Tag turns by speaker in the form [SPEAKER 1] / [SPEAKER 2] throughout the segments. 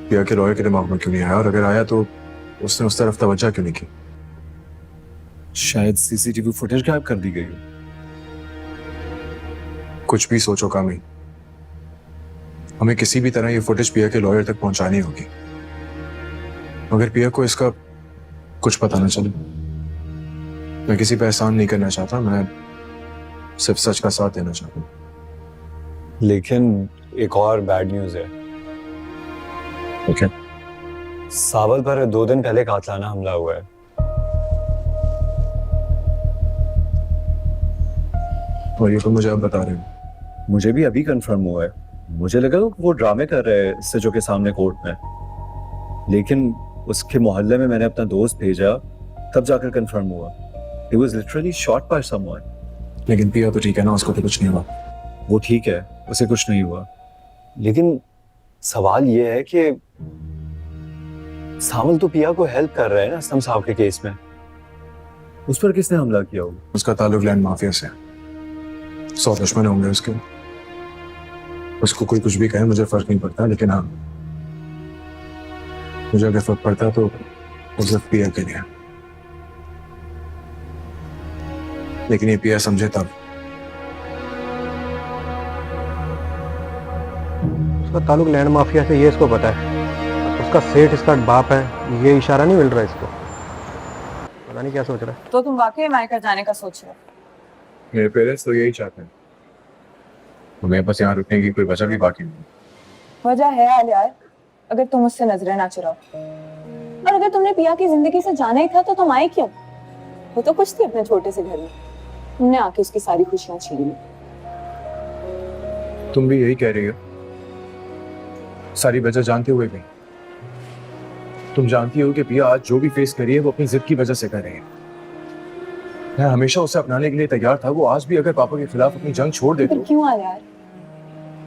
[SPEAKER 1] पिया के लॉयर के दिमाग में क्यों नहीं आया, और अगर आया तो उसने उस तरफ तवज्जो क्यों नहीं की?
[SPEAKER 2] शायद सीसीटीवी फुटेज गायब कर दी गई हो।
[SPEAKER 1] कुछ भी सोचो कामी, हमें किसी भी तरह ये फुटेज पिया के लॉयर तक पहुंचानी होगी। अगर पिया को इसका कुछ पता ना चले। मैं किसी पे एहसान नहीं करना चाहता, मैं सिर्फ सच का साथ देना चाहता हूँ।
[SPEAKER 2] लेकिन एक और बैड न्यूज है।
[SPEAKER 1] ओके।
[SPEAKER 2] सावल पर 2 दिन पहले कातलाना हमला हुआ है।
[SPEAKER 1] और ये तो मुझे अब बता रहे हो?
[SPEAKER 2] मुझे भी अभी कंफर्म हुआ है। मुझे लगा वो ड्रामे कर रहे हैं सजो के सामने कोर्ट में, लेकिन उसके मोहल्ले में मैंने अपना दोस्त भेजा, तब जाकर कंफर्म हुआ। He was literally shot by someone.
[SPEAKER 1] लेकिन पिया तो ठीक है ना, उसको तो कुछ नहीं हुआ?
[SPEAKER 2] वो ठीक है, उसे कुछ नहीं हुआ। लेकिन सवाल ये है कि सावल तो पिया को हेल्प कर रहा है ना असलम साहब के केस में। उस पर किसने हमला किया होगा?
[SPEAKER 1] उसका ताल्लुक लैंड माफिया से है। 100 दुश्मन होंगे उसके। उसको कोई कुछ भी कहे मुझे फर्क नहीं पड़ता, लेकिन हाँ, मुझे अगर फर्क पड़ता तो वो सिर्फ पिया के लिए। लेकिन ये पिया समझे तब।
[SPEAKER 3] उसका ताल्लुक लैंड माफिया से, ये इसको पता है। उसका सेठ इसका बाप है, ये इशारा नहीं मिल रहा है इसको। पता नहीं क्या सोच रहा है।
[SPEAKER 4] तो तुम वाकई अमेरिका जाने का सोच रहे हो?
[SPEAKER 1] मेरे पेरेंट्स तो यही चाहते हैं, तो मेरे पास यहाँ रुकने की कोई वजह भी बाकी नहीं।
[SPEAKER 4] वजह है यार, अगर तुम उससे नजरें ना चुराओ। और अगर तुमने पिया की जिंदगी से जाना ही था तो तुम आए क्यों? वो तो कुछ थी अपने छोटे से घर में, तुमने आके उसकी सारी खुशियां छीन ली।
[SPEAKER 1] तुम भी यही कह रही हो, सारी वजह जानते हुए भी? तुम जानती हो कि पिया आज जो भी फेस करी है वो अपनी जिद की वजह से कर रही है। मैं हमेशा उसे अपनाने के लिए तैयार था, वो आज भी अगर पापा के खिलाफ अपनी जंग छोड़ दे
[SPEAKER 4] फिर
[SPEAKER 1] तो।
[SPEAKER 4] क्यों आ यार?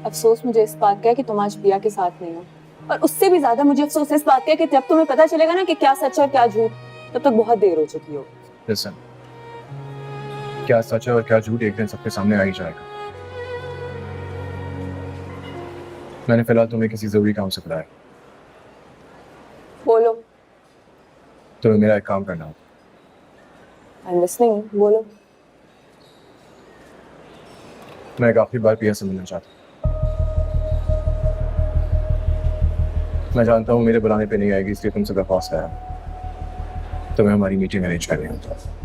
[SPEAKER 4] अफसोस मुझे इस बात का है कि तुम आज पिया के साथ नहीं हो, और उससे भी ज्यादा मुझे अफसोस इस बात का है कि जब तुम्हें पता चलेगा ना कि क्या सच है और क्या झूठ, तब तक बहुत देर हो चुकी हो।
[SPEAKER 1] Listen, क्या सच है और क्या झूठ एक दिन सबके सामने आ ही जाएगा। मैंने फिलहाल तुम्हें किसी जरूरी काम से बुलाया।
[SPEAKER 4] बोलो।
[SPEAKER 1] तुम्हें मेरा एक काम करना होगा।
[SPEAKER 4] I'm listening, बोलो।
[SPEAKER 1] मैं एक आखिरी बार पिया से मिलना चाहता हूँ। मैं जानता हूँ मेरे बुलाने पे नहीं आएगी, इसलिए तुमसे दरख्वास्त आया। तुम्हें हमारी मीटिंग अरेंज करनी होता है।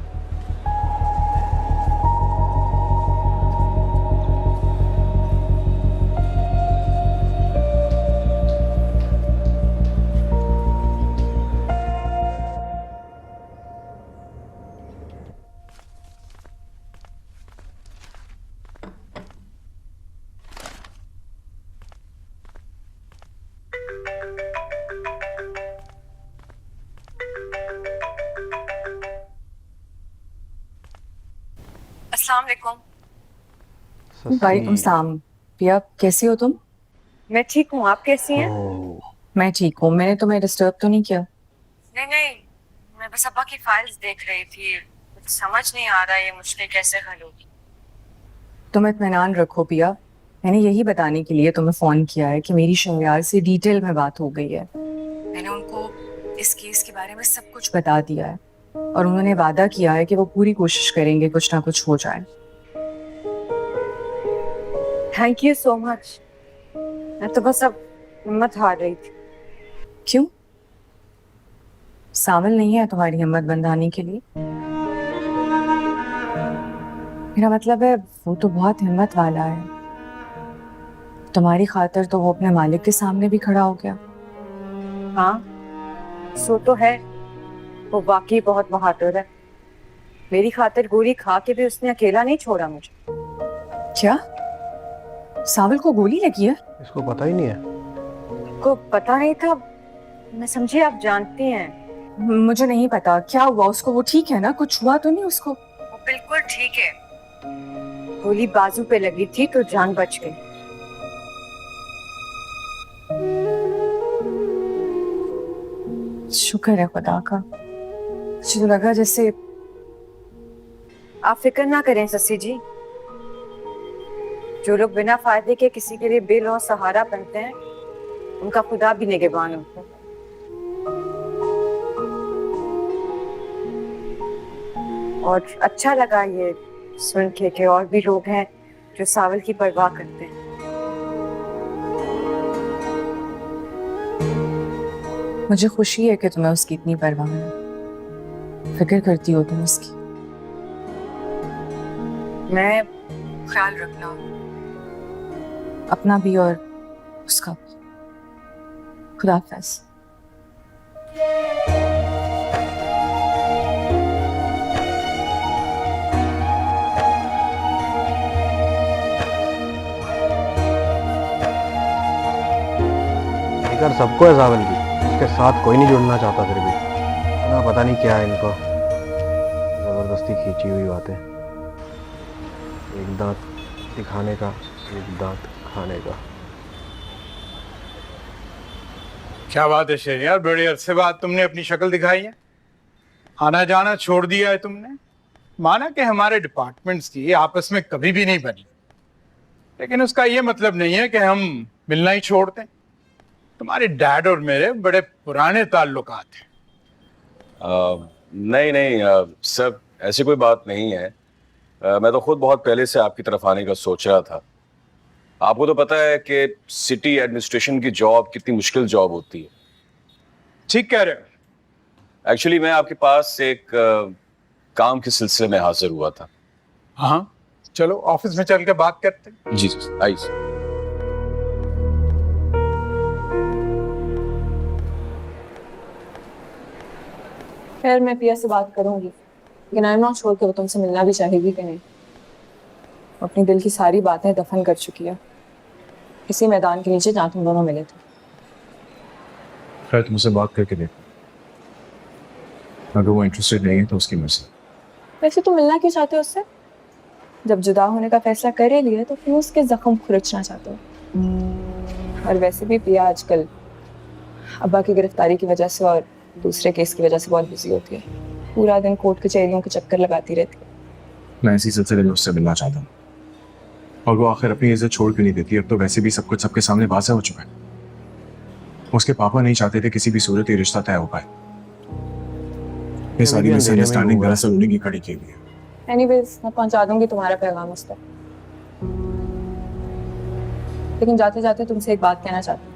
[SPEAKER 4] अस्सलाम वालेकुम। वालेकुम सलाम। पिया कैसी हो तुम?
[SPEAKER 5] मैं ठीक हूँ, आप कैसी हैं?
[SPEAKER 4] मैं ठीक हूँ। मैंने तुम्हें डिस्टर्ब तो नहीं किया?
[SPEAKER 5] नहीं नहीं, मैं बस अब्बा की फाइल्स देख रही थी। कुछ समझ नहीं आ रहा ये मुश्किल कैसे हल होगी।
[SPEAKER 4] तुम इत्मीनान रखो पिया, मैंने यही बताने के लिए तुम्हें फोन किया है कि मेरी शहरयार से डिटेल में बात हो गई है। मैंने उनको इस केस के बारे में सब कुछ बता दिया है, और उन्होंने वादा किया है कि वो पूरी कोशिश करेंगे कुछ ना कुछ हो जाए।
[SPEAKER 5] Thank you so much. मैं तो बस अब हिम्मत हार रही थी।
[SPEAKER 4] क्यों? सावल नहीं है तुम्हारी हिम्मत बंधाने के लिए? मेरा मतलब है वो तो बहुत हिम्मत वाला है। तुम्हारी खातिर तो वो अपने मालिक के सामने भी खड़ा हो गया।
[SPEAKER 5] हाँ, सो तो है। वो वाकई बहुत बहादुर है। मेरी खातिर गोली खा के भी उसने अकेला नहीं छोड़ा मुझे।
[SPEAKER 4] क्या? सावल को गोली लगी है?
[SPEAKER 3] इसको पता ही नहीं है।
[SPEAKER 5] को पता नहीं था। मैं समझी आप जानती हैं।
[SPEAKER 4] मुझे नहीं पता क्या हुआ उसको। वो ठीक है ना? कुछ हुआ तो नहीं उसको?
[SPEAKER 5] वो बिल्कुल ठीक है। गोली बाजू पे लगी थी तो जान बच गई।
[SPEAKER 4] शुक्र है खुदा का। मुझे लगा जैसे।
[SPEAKER 5] आप फिक्र ना करें ससी जी। जो लोग बिना फायदे के किसी के लिए बेलौस सहारा बनते हैं उनका खुदा भी निगहबान होता है। और अच्छा लगा ये सुन के कि और भी लोग हैं जो सावल की परवाह करते हैं।
[SPEAKER 4] मुझे खुशी है कि तुम्हें उसकी इतनी परवाह है, फिक्र करती हो तुम उसकी।
[SPEAKER 5] मैं
[SPEAKER 4] ख्याल रखना, अपना भी और उसका भी। खुदा हाफिज़।
[SPEAKER 3] फिक्र सबको है सावल की, उसके साथ कोई नहीं जुड़ना चाहता फिर भी। ना पता नहीं क्या है इनको, जबरदस्ती खींची हुई बातें। एक दांत दिखाने का, एक दांत खाने का।
[SPEAKER 6] क्या बात है शहरियार, बड़े अरसे बाद तुमने अपनी शक्ल दिखाई है, आना जाना छोड़ दिया है तुमने। माना कि हमारे डिपार्टमेंट्स की आपस में कभी भी नहीं बनी, लेकिन उसका ये मतलब नहीं है कि हम मिलना ही छोड़ दें। तुम्हारे डैड और मेरे बड़े पुराने ताल्लुकात हैं।
[SPEAKER 7] नहीं नहीं सर, ऐसी कोई बात नहीं है। मैं तो खुद बहुत पहले से आपकी तरफ आने का सोच रहा था। आपको तो पता है कि सिटी एडमिनिस्ट्रेशन की जॉब कितनी मुश्किल जॉब होती है।
[SPEAKER 6] ठीक कह रहे हो।
[SPEAKER 7] एक्चुअली मैं आपके पास एक काम के सिलसिले में हाजिर हुआ था।
[SPEAKER 6] हाँ, चलो ऑफिस में चल के बात करते हैं।
[SPEAKER 7] जी जी, आइए।
[SPEAKER 8] खैर मैं पिया से बात करूंगी, लेकिन आई एम नॉट श्योर कि वो तुमसे मिलना भी चाहेगी कि नहीं। वो अपनी दिल की सारी बातें दफन कर चुकी है इसी मैदान के नीचे जहाँ तुम दोनों मिले थे।
[SPEAKER 1] खैर तुमसे बात करके देखो, अगर वो इंटरेस्टेड नहीं है तो उसकी मर्जी।
[SPEAKER 8] वैसे तुम मिलना क्यों चाहते हो उससे? जब जुदा होने का फैसला कर ही लिया तो क्यों उसके जख्म खुरचना चाहते हो? और वैसे भी पिया आजकल अब्बा की गिरफ्तारी की वजह से और दूसरे केस की वजह से बहुत बिजी होती है। पूरा दिन कोर्ट कचहरियों के चक्कर लगाती रहती है।
[SPEAKER 1] मैं इसी सिलसिले में उससे मिलना चाहता हूँ, और वो आखिर अपनी इज्जत छोड़ क्यों नहीं देती? अब तो वैसे भी सब कुछ सबके सामने वाज़ेह हो चुका है। उसके पापा नहीं चाहते थे किसी भी सूरत ये रिश्ता तय हो पाए। ये सारी मिसअंडरस्टैंडिंग दरअसल उन्हीं की खड़ी की हुई है।
[SPEAKER 8] एनीवेज मैं पहुंचा दूंगी तुम्हारा पैगाम उस तक, लेकिन जाते जाते तुमसे एक बात कहना चाहती हूँ।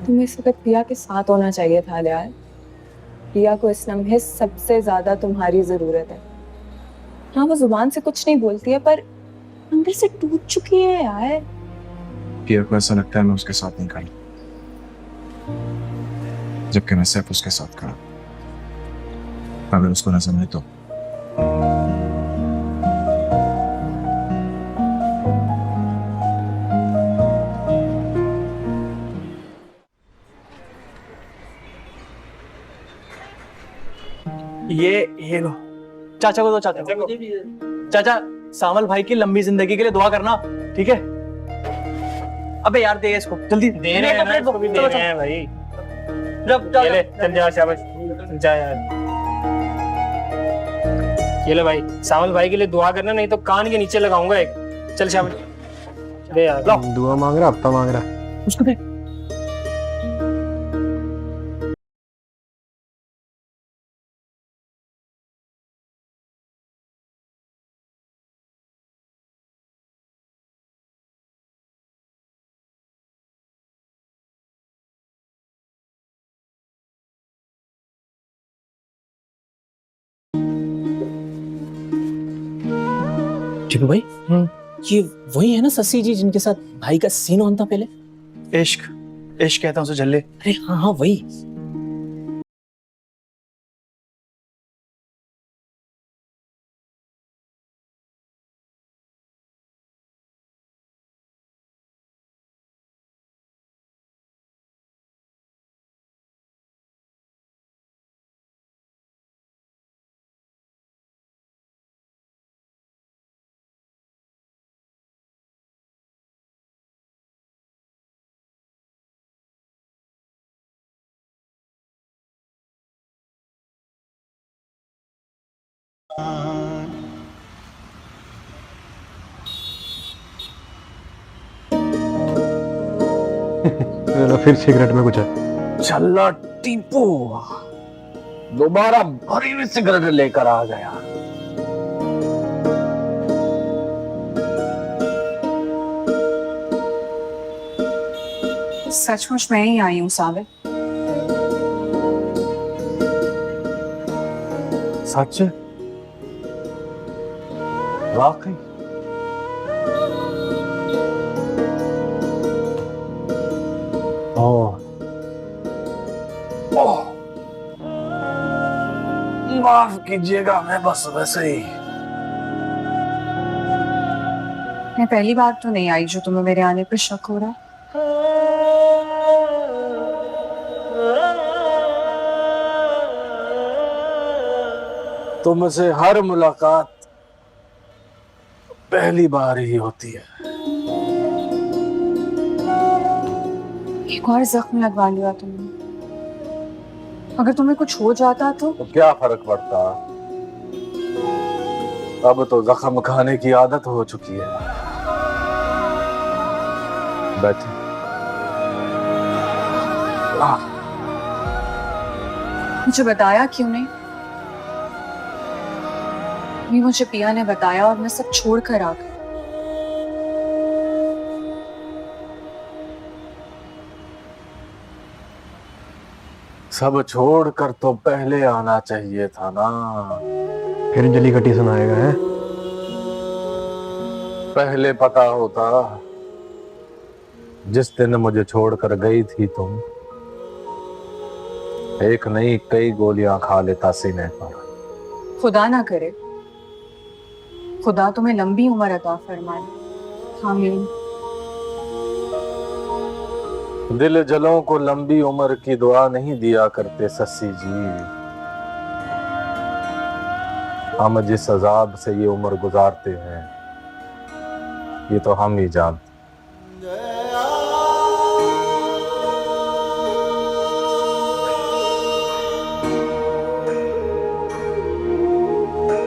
[SPEAKER 8] तुम्हें इस वक्त पिया के साथ होना चाहिए था यार। पिया को इस लम्हे सबसे ज्यादा तुम्हारी जरूरत है। हाँ वो जुबान से कुछ नहीं बोलती है, पर अंदर से टूट चुकी है यार।
[SPEAKER 1] पिया को ऐसा लगता है मैं उसके साथ नहीं खड़ी, जबकि मैं सिर्फ उसके साथ खड़ा। अगर उसको न समझे तो
[SPEAKER 9] ये लो चाचा को दो। चाचा सावल भाई की लंबी जिंदगी के लिए दुआ करना, ठीक है? अबे यार दे इसको जल्दी।
[SPEAKER 10] दे रहे हैं ना, इसको भी दे रहे हैं भाई। ये ले, चल जा, शाबाश, जा यार। ये ले भाई, सावल भाई के लिए दुआ करना, नहीं तो कान के नीचे लगाऊंगा एक। चल शाबाश, दे यार। लो
[SPEAKER 3] दुआ मांग रहा, हफ्ता मांग रहा।
[SPEAKER 9] उसको दे।
[SPEAKER 10] टीपू भाई, ये वही है ना ससी जी जिनके साथ भाई का सीन ऑन था पहले?
[SPEAKER 9] इश्क इश्क कहता हूँ उसे झल्ले।
[SPEAKER 10] अरे हाँ हाँ वही।
[SPEAKER 3] चलो फिर सिगरेट में कुछ है।
[SPEAKER 9] चल्ला टीपू दोबारा भरी हुई सिगरेट लेकर आ गया।
[SPEAKER 4] सचमुच मैं ही आई हूँ साबित।
[SPEAKER 9] सच वाकई? ओह ओह माफ कीजिएगा, मैं बस वैसे ही।
[SPEAKER 4] मैं पहली बार तो नहीं आई जो तुम्हें मेरे आने पर शक हो रहा है।
[SPEAKER 9] तुमसे हर मुलाकात पहली बार ही होती है।
[SPEAKER 4] एक और जख्म लगवा लिया तुमने। अगर तुम्हें कुछ हो जाता तो
[SPEAKER 9] क्या फर्क पड़ता, अब तो जख्म खाने की आदत हो चुकी है। बैठे।
[SPEAKER 4] मुझे बताया क्यों नहीं? भी मुझे पिया ने बताया और मैं सब छोड़ कर आ गई।
[SPEAKER 9] सब छोड़कर तो पहले आना चाहिए था ना।
[SPEAKER 3] फिर जली कटी सुनाएगा है।
[SPEAKER 9] पहले पता होता, जिस दिन मुझे छोड़कर गई थी तुम, एक नहीं कई गोलियां खा लेता सीने पर।
[SPEAKER 4] खुदा ना करे, खुदा तुम्हें लंबी उम्र अता फरमाए। आमीन।
[SPEAKER 9] दिल जलों को लंबी उम्र की दुआ नहीं दिया करते सस्सी जी। हम जिस अजाब से ये उम्र गुजारते हैं, ये तो हम ही जानते।